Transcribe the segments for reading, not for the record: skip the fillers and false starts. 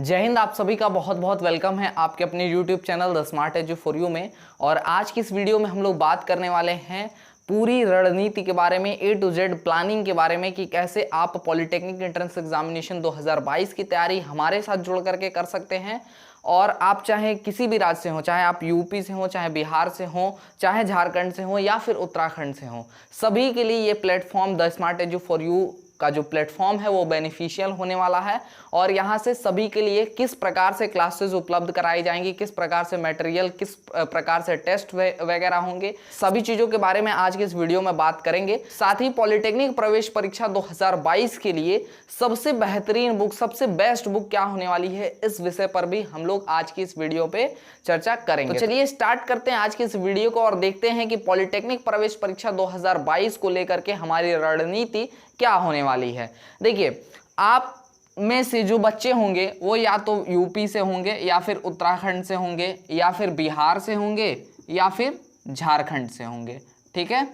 जय हिंद। आप सभी का बहुत बहुत वेलकम है आपके अपने YouTube channel the smart edu for you में। और आज की इस वीडियो में हम लोग बात करने वाले हैं पूरी रणनीति के बारे में, A to Z प्लानिंग के बारे में कि कैसे आप पॉलिटेक्निक एंट्रेंस एग्जामिनेशन 2022 की तैयारी हमारे साथ जुड़ करके कर सकते हैं। और आप चाहे किसी भी राज्य से हो, चाहे आप यूपी से हो, चाहे बिहार से हो, चाहे झारखंड से हो या फिर उत्तराखंड से हो, सभी के लिए ये platform the smart edu for you का जो प्लेटफॉर्म है वो बेनिफिशियल होने वाला है। और यहाँ से सभी के लिए किस प्रकार से क्लासेस उपलब्ध कराई जाएंगी, किस प्रकार से मटेरियल, किस प्रकार से टेस्ट वगैरह होंगे, सभी चीज़ों के बारे में आज के इस वीडियो में बात करेंगे। साथ ही पॉलिटेक्निक प्रवेश परीक्षा 2022 के लिए सबसे बेहतरीन बुक, सबसे बेस्ट बुक क्या होने वाली है, इस विषय पर भी हम लोग आज की इस वीडियो पे चर्चा करेंगे। तो चलिए स्टार्ट करते हैं आज की इस वीडियो को और देखते हैं कि पॉलिटेक्निक प्रवेश परीक्षा 2022 को लेकर के हमारी रणनीति क्या होने वाली है। देखिए, आप में से जो बच्चे होंगे वो या तो यूपी से होंगे या फिर उत्तराखंड से होंगे या फिर बिहार से होंगे या फिर झारखंड से होंगे, ठीक है।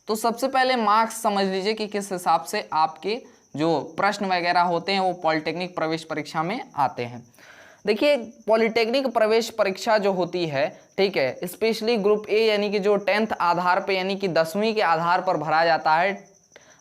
तो सबसे पहले मार्क्स समझ लीजिए कि किस हिसाब से आपके जो प्रश्न वगैरह होते हैं वो पॉलिटेक्निक प्रवेश परीक्षा में आते हैं। देखिए, पॉलिटेक्निक प्रवेश परीक्षा जो होती है, ठीक है, स्पेशली ग्रुप ए यानी कि जो 10th आधार पे यानी कि 10वीं के आधार पर भरा जाता है,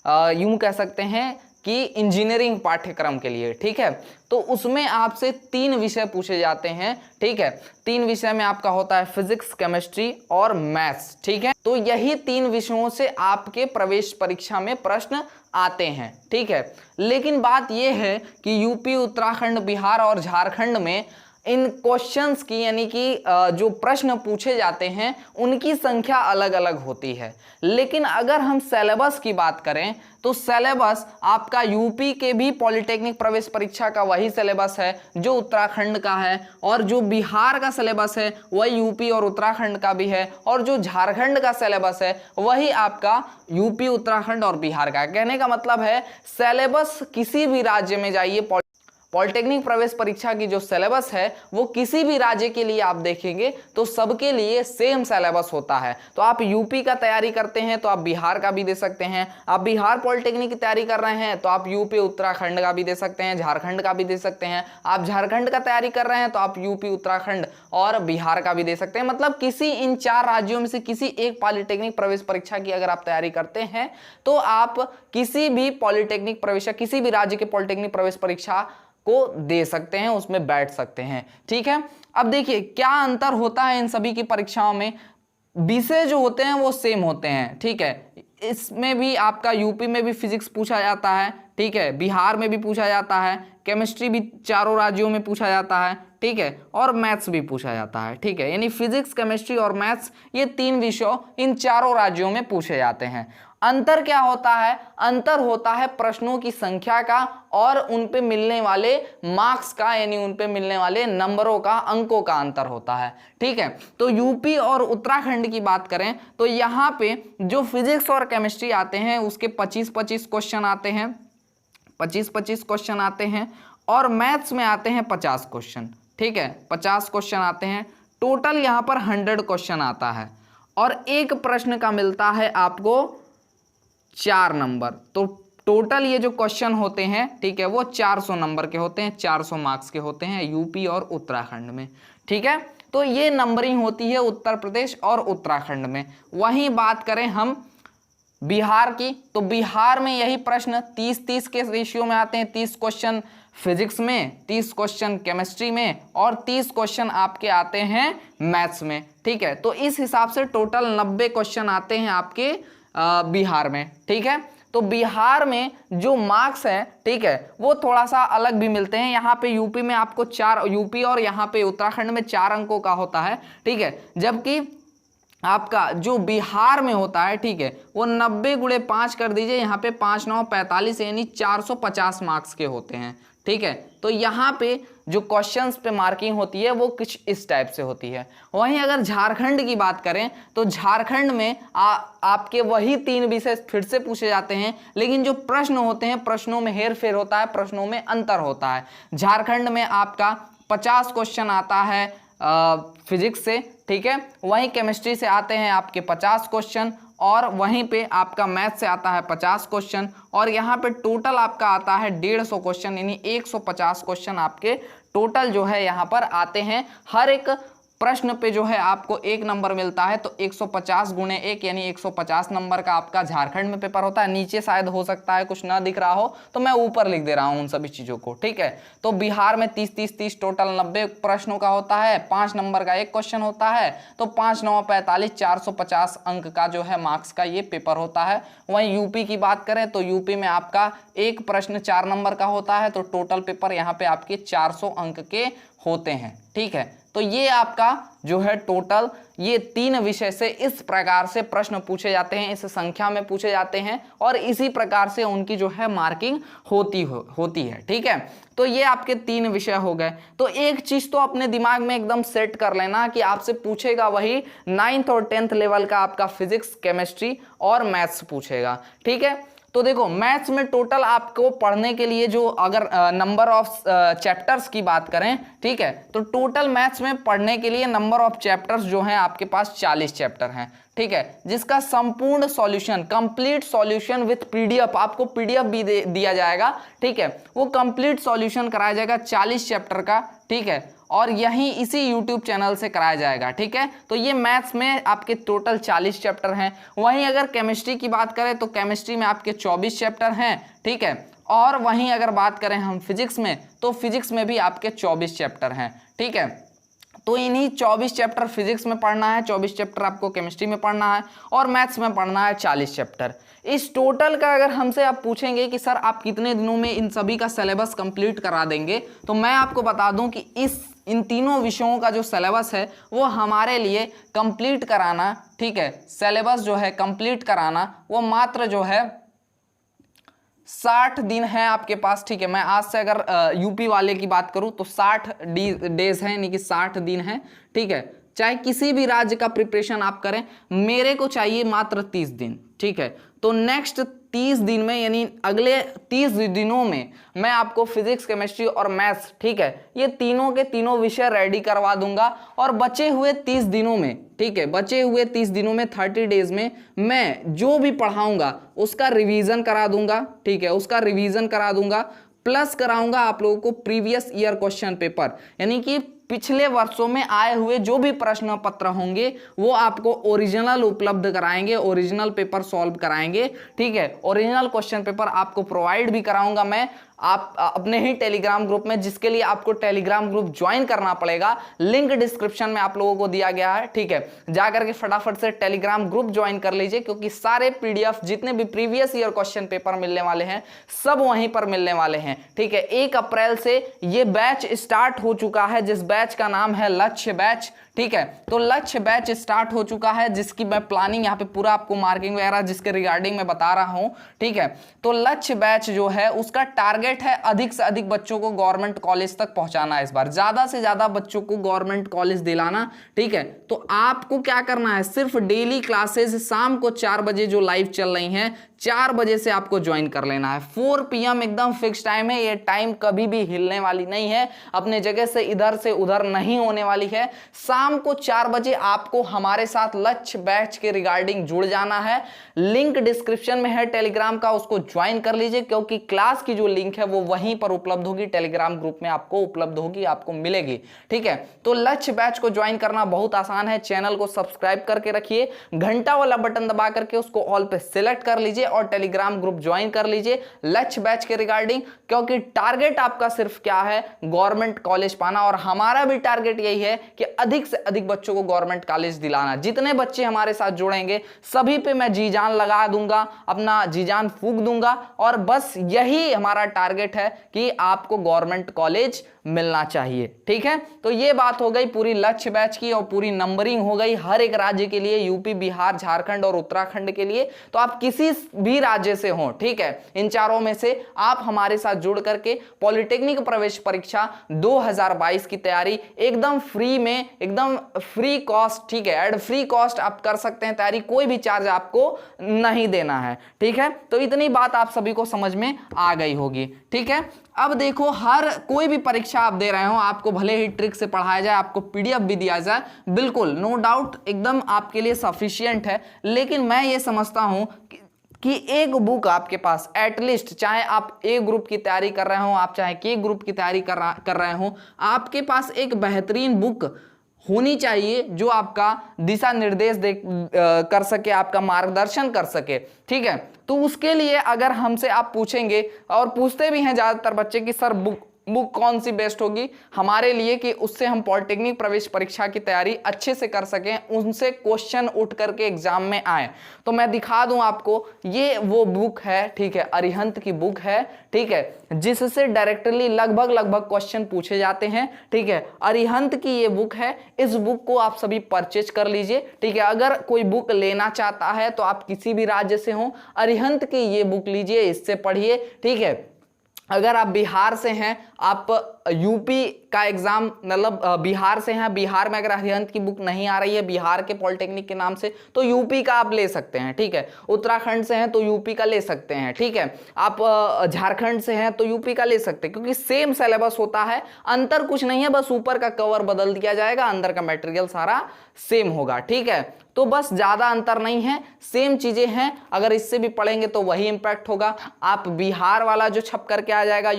यूं कह सकते हैं कि इंजीनियरिंग पाठ्यक्रम के लिए, ठीक है। तो उसमें आपसे 3 विषय पूछे जाते हैं, ठीक है। 3 विषय में आपका होता है फिजिक्स, केमिस्ट्री और मैथ्स, ठीक है। तो यही 3 विषयों से आपके प्रवेश परीक्षा में प्रश्न आते हैं, ठीक है। लेकिन बात यह है कि यूपी, उत्तराखंड, बिहार और झारखंड में इन क्वेश्चंस की यानी कि जो प्रश्न पूछे जाते हैं उनकी संख्या अलग अलग होती है। लेकिन अगर हम सिलेबस की बात करें तो सिलेबस आपका यूपी के भी पॉलिटेक्निक प्रवेश परीक्षा का वही सिलेबस है जो उत्तराखंड का है, और जो बिहार का सिलेबस है वही यूपी और उत्तराखंड का भी है, और जो झारखंड का सिलेबस है वही आपका यूपी, उत्तराखंड और बिहार का। कहने का मतलब है सिलेबस किसी भी राज्य में जाइए, पॉलिटेक्निक प्रवेश परीक्षा की जो सिलेबस है वो किसी भी राज्य के लिए आप देखेंगे तो सबके लिए सेम सिलेबस होता है। तो आप यूपी का तैयारी करते हैं तो आप बिहार का भी दे सकते हैं, आप बिहार पॉलिटेक्निक की तैयारी कर रहे हैं तो आप यूपी, उत्तराखंड का भी दे सकते हैं, झारखंड का भी दे सकते हैं, आप झारखंड का तैयारी कर रहे हैं तो आप यूपी, उत्तराखंड और बिहार का भी दे सकते हैं। मतलब किसी इन 4 राज्यों में से किसी एक पॉलिटेक्निक प्रवेश परीक्षा की अगर आप तैयारी करते हैं तो आप किसी भी पॉलिटेक्निक प्रवेश, किसी भी राज्य के पॉलिटेक्निक प्रवेश परीक्षा को दे सकते हैं, उसमें बैठ सकते हैं, ठीक है। अब देखिए क्या अंतर होता है इन सभी की परीक्षाओं में। विषय जो होते हैं वो सेम होते हैं, ठीक है। इसमें भी आपका यूपी में भी फिजिक्स पूछा जाता है, ठीक है, बिहार में भी पूछा जाता है, केमिस्ट्री भी चारों राज्यों में पूछा जाता है, ठीक है, और मैथ्स भी पूछा जाता है, ठीक है। यानी फिजिक्स, केमिस्ट्री और मैथ्स ये 3 विषय इन चारों राज्यों में पूछे जाते हैं। अंतर क्या होता है? अंतर होता है प्रश्नों की संख्या का और उन पे मिलने वाले मार्क्स का, यानी उन पे मिलने वाले नंबरों का, अंकों का अंतर होता है, ठीक है। तो यूपी और उत्तराखंड की बात करें तो यहाँ पे जो फिजिक्स और केमिस्ट्री आते हैं उसके 25-25 क्वेश्चन आते हैं, 25-25 क्वेश्चन आते हैं, और मैथ्स में आते हैं 50 क्वेश्चन, ठीक है, 50 क्वेश्चन आते हैं। टोटल यहाँ पर 100 क्वेश्चन आता है और एक प्रश्न का मिलता है आपको 4 नंबर। तो टोटल ये जो क्वेश्चन होते हैं, ठीक है, वो 400 नंबर के होते हैं, 400 मार्क्स के होते हैं यूपी और उत्तराखंड में, ठीक है। तो ये नंबरिंग होती है उत्तर प्रदेश और उत्तराखंड में। वहीं बात करें हम बिहार की तो बिहार में यही प्रश्न 30-30 के रेशियो में आते हैं। 30 क्वेश्चन फिजिक्स में, 30 क्वेश्चन केमिस्ट्री में और 30 क्वेश्चन आपके आते हैं मैथ्स में, ठीक है। तो इस हिसाब से टोटल 90 क्वेश्चन आते हैं आपके बिहार में, ठीक है। तो बिहार में जो मार्क्स हैं, ठीक है, वो थोड़ा सा अलग भी मिलते हैं। यहाँ पे यूपी में आपको 4, यूपी और यहाँ पे उत्तराखंड में 4 अंकों का होता है, ठीक है, जबकि आपका जो बिहार में होता है, ठीक है, वो 90 × 5 कर दीजिए, यहाँ पे 5 9 45 यानी 450 मार्क्स के होते हैं, ठीक है। तो यहाँ पे जो क्वेश्चंस पे मार्किंग होती है वो कुछ इस टाइप से होती है। वहीं अगर झारखंड की बात करें तो झारखंड में आपके वही 3 विषय फिर से पूछे जाते हैं, लेकिन जो प्रश्न होते हैं प्रश्नों में हेर फेर होता है, प्रश्नों में अंतर होता है। झारखंड में आपका 50 क्वेश्चन आता है फिजिक्स से, ठीक है, वहीं केमिस्ट्री से आते हैं आपके 50 क्वेश्चन और वहीं पे आपका मैथ से आता है 50 क्वेश्चन, और यहाँ पे टोटल आपका आता है 150 क्वेश्चन, यानी 150 क्वेश्चन आपके टोटल जो है यहाँ पर आते हैं। हर एक प्रश्न पे जो है आपको 1 नंबर मिलता है, तो 150 गुणे 1 यानी 150 नंबर का आपका झारखंड में पेपर होता है। नीचे शायद हो सकता है कुछ ना दिख रहा हो, तो मैं ऊपर लिख दे रहा हूं उन सभी चीजों को, ठीक है। तो बिहार में 30-30-30 टोटल 90 प्रश्नों का होता है, 5 नंबर का 1 क्वेश्चन होता है, तो 5 9 45 450 अंक का जो है मार्क्स का ये पेपर होता है। वहीं यूपी की बात करें तो यूपी में आपका 1 प्रश्न 4 नंबर का होता है, तो टोटल पेपर यहाँ पे आपके 400 अंक के होते हैं, ठीक है। तो ये आपका जो है टोटल ये 3 विषय से इस प्रकार से प्रश्न पूछे जाते हैं, इस संख्या में पूछे जाते हैं, और इसी प्रकार से उनकी जो है मार्किंग होती है, ठीक है। तो ये आपके 3 विषय हो गए। तो एक चीज तो अपने दिमाग में एकदम सेट कर लेना कि आपसे पूछेगा वही 9th और 10th लेवल का आपका फिजिक्स, केमिस्ट्री और मैथ्स पूछेगा, ठीक है। तो देखो मैथ्स में टोटल आपको पढ़ने के लिए जो अगर नंबर ऑफ चैप्टर्स की बात करें, ठीक है, तो टोटल मैथ्स में पढ़ने के लिए नंबर ऑफ चैप्टर्स जो हैं आपके पास 40 चैप्टर हैं, ठीक है, जिसका संपूर्ण solution, complete solution with PDF, आपको पीडीएफ भी दिया जाएगा, ठीक है, वो कंप्लीट सॉल्यूशन कराया जाएगा 40 चैप्टर का, ठीक है, और यहीं इसी YouTube चैनल से कराया जाएगा, ठीक है। तो ये मैथ्स में आपके टोटल 40 चैप्टर हैं। वहीं अगर केमिस्ट्री की बात करें तो केमिस्ट्री में आपके 24 चैप्टर हैं, ठीक है, और वहीं अगर बात करें हम फिजिक्स में तो फिजिक्स में भी आपके 24 चैप्टर हैं, ठीक है। तो इन्हीं 24 चैप्टर फिजिक्स में पढ़ना है, 24 चैप्टर आपको केमिस्ट्री में पढ़ना है, और मैथ्स में पढ़ना है 40 चैप्टर। इस टोटल का अगर हमसे आप पूछेंगे कि सर आप कितने दिनों में इन सभी का सिलेबस कंप्लीट करा देंगे, तो मैं आपको बता दूं कि इन तीनों विषयों का जो सिलेबस है वो हमारे लिए कंप्लीट कराना, ठीक है, सिलेबस जो है कंप्लीट कराना वो मात्र जो है 60 दिन है आपके पास, ठीक है। मैं आज से अगर यूपी वाले की बात करूं तो 60 डेज है, यानी कि 60 दिन है, ठीक है। चाहे किसी भी राज्य का प्रिपरेशन आप करें, मेरे को चाहिए मात्र 30 दिन, ठीक है। तो नेक्स्ट 30 दिन में, यानी अगले 30 दिनों में मैं आपको फिजिक्स, केमिस्ट्री और मैथ्स, ठीक है, ये तीनों के तीनों विषय रेडी करवा दूंगा। और बचे हुए 30 दिनों में, ठीक है, बचे हुए 30 दिनों में 30 डेज में मैं जो भी पढ़ाऊंगा उसका रिवीजन करा दूंगा, ठीक है, उसका रिवीजन करा दूंगा, प्लस कराऊंगा आप लोगों को प्रीवियस ईयर क्वेश्चन पेपर, यानी कि पिछले वर्षों में आए हुए जो भी प्रश्न पत्र होंगे वो आपको ओरिजिनल उपलब्ध कराएंगे, ओरिजिनल पेपर सॉल्व कराएंगे, ठीक है। ओरिजिनल क्वेश्चन पेपर आपको प्रोवाइड भी कराऊंगा मैं, आप अपने ही टेलीग्राम ग्रुप में, जिसके लिए आपको टेलीग्राम ग्रुप ज्वाइन करना पड़ेगा। लिंक डिस्क्रिप्शन में आप लोगों को दिया गया है, ठीक है। जाकर के फटाफट से टेलीग्राम ग्रुप ज्वाइन कर लीजिए, क्योंकि सारे पीडीएफ जितने भी प्रीवियस ईयर क्वेश्चन पेपर मिलने वाले हैं सब वहीं पर मिलने वाले हैं, ठीक है। 1 अप्रैल से ये बैच स्टार्ट हो चुका है, जिस बैच का नाम है लक्ष्य बैच, ठीक है। तो लक्ष्य बैच स्टार्ट हो चुका है, जिसकी मैं प्लानिंग यहाँ पे पूरा आपको मार्किंग वगैरह जिसके रिगार्डिंग मैं बता रहा हूँ, ठीक है। तो लक्ष्य बैच जो है उसका टारगेट है अधिक से अधिक बच्चों को गवर्नमेंट कॉलेज तक पहुंचाना, इस बार ज्यादा से ज्यादा बच्चों को गवर्नमेंट कॉलेज दिलाना, ठीक है। तो आपको क्या करना है, सिर्फ डेली क्लासेस शाम को 4 बजे जो लाइव चल रही हैं, 4 बजे से आपको ज्वाइन कर लेना है। 4 PM एकदम फिक्स टाइम है, ये टाइम कभी भी हिलने वाली नहीं है, अपने जगह से इधर से उधर नहीं होने वाली है। शाम को 4 बजे आपको हमारे साथ लक्ष्य बैच के रिगार्डिंग जुड़ जाना है। लिंक डिस्क्रिप्शन में है टेलीग्राम का, उसको ज्वाइन कर लीजिए, क्योंकि क्लास की जो लिंक है वो वहीं पर उपलब्ध होगी, टेलीग्राम ग्रुप में आपको उपलब्ध होगी, आपको मिलेगी, ठीक है। तो लक्ष्य बैच को ज्वाइन करना बहुत आसान है। चैनल को सब्सक्राइब करके रखिए, घंटा वाला बटन दबा करके उसको ऑल पे सिलेक्ट कर लीजिए और टेलीग्राम ग्रुप ज्वाइन कर लीजिए लक्ष्य बैच के रिगार्डिंग, क्योंकि टारगेट आपका सिर्फ क्या है, गवर्नमेंट कॉलेज पाना। और हमारा भी टारगेट यही है कि अधिक से अधिक बच्चों को गवर्नमेंट कॉलेज दिलाना। जितने बच्चे हमारे साथ जुड़ेंगे सभी पे मैं जी जान लगा दूंगा, अपना जी जान फूंक दूंगा, और बस यही हमारा टारगेट है कि आपको गवर्नमेंट कॉलेज मिलना चाहिए, ठीक है। तो ये बात हो गई पूरी लक्ष्य बैच की, और पूरी नंबरिंग हो गई हर एक राज्य के लिए, यूपी, बिहार, झारखंड और उत्तराखंड के लिए। तो आप किसी भी राज्य से हो, ठीक है, इन चारों में से आप हमारे साथ जुड़ करके पॉलिटेक्निक प्रवेश परीक्षा 2022 की तैयारी एकदम फ्री में, एकदम फ्री कॉस्ट, ठीक है, एट फ्री कॉस्ट आप कर सकते हैं तैयारी, कोई भी चार्ज आपको नहीं देना है, ठीक है। तो इतनी बात आप सभी को समझ में आ गई होगी, ठीक है। अब देखो, हर कोई भी परीक्षा आप दे रहे हो, आपको भले ही ट्रिक से पढ़ाया जाए, आपको पीडीएफ भी दिया जाए, बिल्कुल नो डाउट एकदम आपके लिए सफिशिएंट है। लेकिन मैं ये समझता हूं कि एक बुक आपके पास एटलीस्ट, चाहे आप ए ग्रुप की तैयारी कर रहे हो, आप चाहे के ग्रुप की तैयारी कर रहे हो, आपके पास एक बेहतरीन बुक होनी चाहिए जो आपका दिशा निर्देश कर सके, आपका मार्गदर्शन कर सके। ठीक है, तो उसके लिए अगर हमसे आप पूछेंगे, और पूछते भी हैं ज़्यादातर बच्चे कि सर बुक कौन सी बेस्ट होगी हमारे लिए कि उससे हम पॉलिटेक्निक प्रवेश परीक्षा की तैयारी अच्छे से कर सकें, उनसे क्वेश्चन उठ करके एग्जाम में आए, तो मैं दिखा दूं आपको, ये वो बुक है, ठीक है, अरिहंत की बुक है, ठीक है, जिससे डायरेक्टली लगभग क्वेश्चन पूछे जाते हैं। ठीक है, अरिहंत की ये बुक है, इस बुक को आप सभी परचेज कर लीजिए। ठीक है, अगर कोई बुक लेना चाहता है तो आप किसी भी राज्य से हो, अरिहंत की ये बुक लीजिए, इससे पढ़िए। ठीक है, अगर आप बिहार से हैं, आप यूपी का एग्जाम, मतलब बिहार से हैं, बिहार में अगर अरिहंत की बुक नहीं आ रही है बिहार के पॉलिटेक्निक के नाम से, तो यूपी का आप ले सकते हैं। ठीक है, उत्तराखंड से हैं तो यूपी का ले सकते हैं। ठीक है, आप झारखंड से हैं तो यूपी का ले सकते हैं, क्योंकि सेम सिलेबस होता है, अंतर कुछ नहीं है, बस ऊपर का कवर बदल दिया जाएगा, अंदर का मटेरियल सारा सेम होगा। ठीक है, तो बस ज्यादा अंतर नहीं है, सेम चीजें हैं, अगर इससे भी पढ़ेंगे तो वही इंपैक्ट होगा। आप बिहार वाला जो छप करके आ जाएगा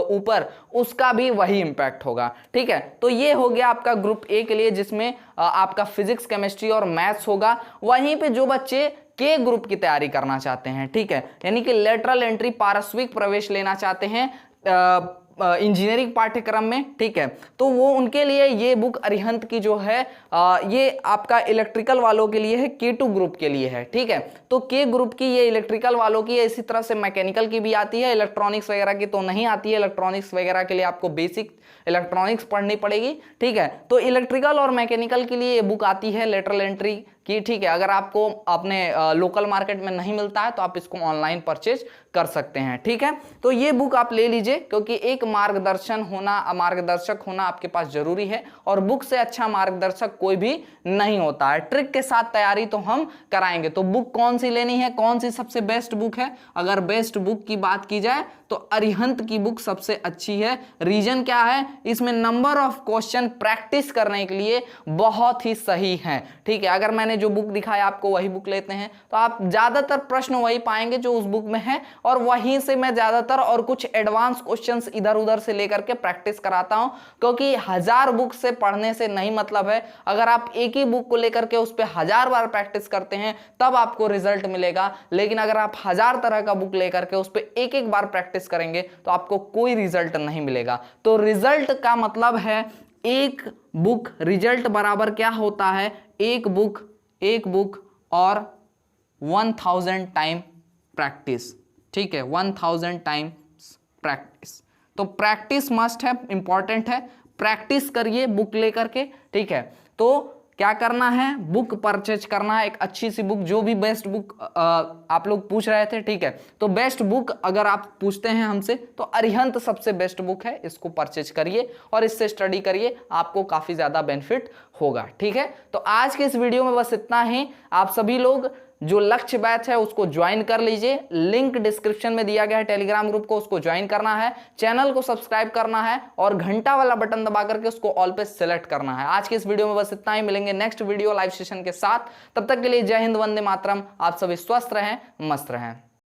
ऊपर, उसका भी वही इंपैक्ट होगा। ठीक है, तो ये हो गया आपका ग्रुप ए के लिए, जिसमें आपका फिजिक्स, केमिस्ट्री और मैथ्स होगा। वहीं पे जो बच्चे के ग्रुप की तैयारी करना चाहते हैं, ठीक है, यानी कि लेटरल एंट्री पारस्विक प्रवेश लेना चाहते हैं इंजीनियरिंग पाठ्यक्रम में, ठीक है, तो वो उनके लिए ये बुक अरिहंत की जो है ये आपका इलेक्ट्रिकल वालों के लिए है, के2 ग्रुप के लिए है। ठीक है, तो के ग्रुप की ये इलेक्ट्रिकल वालों की है, इसी तरह से मैकेनिकल की भी आती है, इलेक्ट्रॉनिक्स वगैरह की तो नहीं आती है, इलेक्ट्रॉनिक्स वगैरह के लिए आपको बेसिक इलेक्ट्रॉनिक्स पढ़नी पड़ेगी। ठीक है, तो इलेक्ट्रिकल और मैकेनिकल के लिए ये बुक आती है लेटरल एंट्री की। ठीक है, अगर आपको अपने लोकल मार्केट में नहीं मिलता है तो आप इसको ऑनलाइन परचेज कर सकते हैं। ठीक है, तो ये बुक आप ले लीजिए, क्योंकि एक मार्गदर्शक होना आपके पास जरूरी है, और बुक से अच्छा मार्गदर्शक कोई भी नहीं होता है। ट्रिक के साथ तैयारी तो हम कराएंगे। तो बुक कौन सी लेनी है, कौन सी सबसे बेस्ट बुक है? अगर बेस्ट बुक की बात की जाए तो अरिहंत की बुक सबसे अच्छी है। रीजन क्या है? इसमें नंबर ऑफ क्वेश्चन प्रैक्टिस करने के लिए बहुत ही सही है। ठीक है, अगर मैंने जो बुक दिखाया आपको वही बुक लेते हैं तो आप ज्यादातर प्रश्न वही पाएंगे जो उस बुक में है, और वहीं से मैं ज्यादातर और कुछ एडवांस क्वेश्चंस इधर उधर से लेकर के प्रैक्टिस कराता हूं, क्योंकि 1000 बुक से पढ़ने से नहीं मतलब है। अगर आप एक ही बुक को लेकर के उस पर 1000 बार प्रैक्टिस करते हैं तब आपको रिजल्ट मिलेगा, लेकिन अगर आप 1000 तरह का बुक लेकर के उस पर एक एक बार प्रैक्टिस करेंगे तो आपको कोई रिजल्ट नहीं मिलेगा। तो रिजल्ट का मतलब है एक बुक, रिजल्ट बराबर क्या होता है? एक बुक और 1000 टाइम प्रैक्टिस। ठीक है, 1000 टाइम्स प्रैक्टिस। तो प्रैक्टिस मस्ट है, इंपॉर्टेंट है, प्रैक्टिस करिए बुक लेकर के। ठीक है, तो क्या करना है? बुक परचेज करना है, एक अच्छी सी बुक, जो भी बेस्ट बुक आप लोग पूछ रहे थे। ठीक है, तो बेस्ट बुक अगर आप पूछते हैं हमसे तो अरिहंत सबसे बेस्ट बुक है, इसको परचेज करिए और इससे स्टडी करिए, आपको काफी ज्यादा बेनिफिट होगा। ठीक है, तो आज के इस वीडियो में बस इतना ही। आप सभी लोग जो लक्ष्य बैच है उसको ज्वाइन कर लीजिए, लिंक डिस्क्रिप्शन में दिया गया है टेलीग्राम ग्रुप को, उसको ज्वाइन करना है, चैनल को सब्सक्राइब करना है और घंटा वाला बटन दबा करके उसको ऑल पे सिलेक्ट करना है। आज के इस वीडियो में बस इतना ही, मिलेंगे नेक्स्ट वीडियो लाइव सेशन के साथ। तब तक के लिए जय हिंद, वंदे मातरम। आप सभी स्वस्थ रहें, मस्त रहें।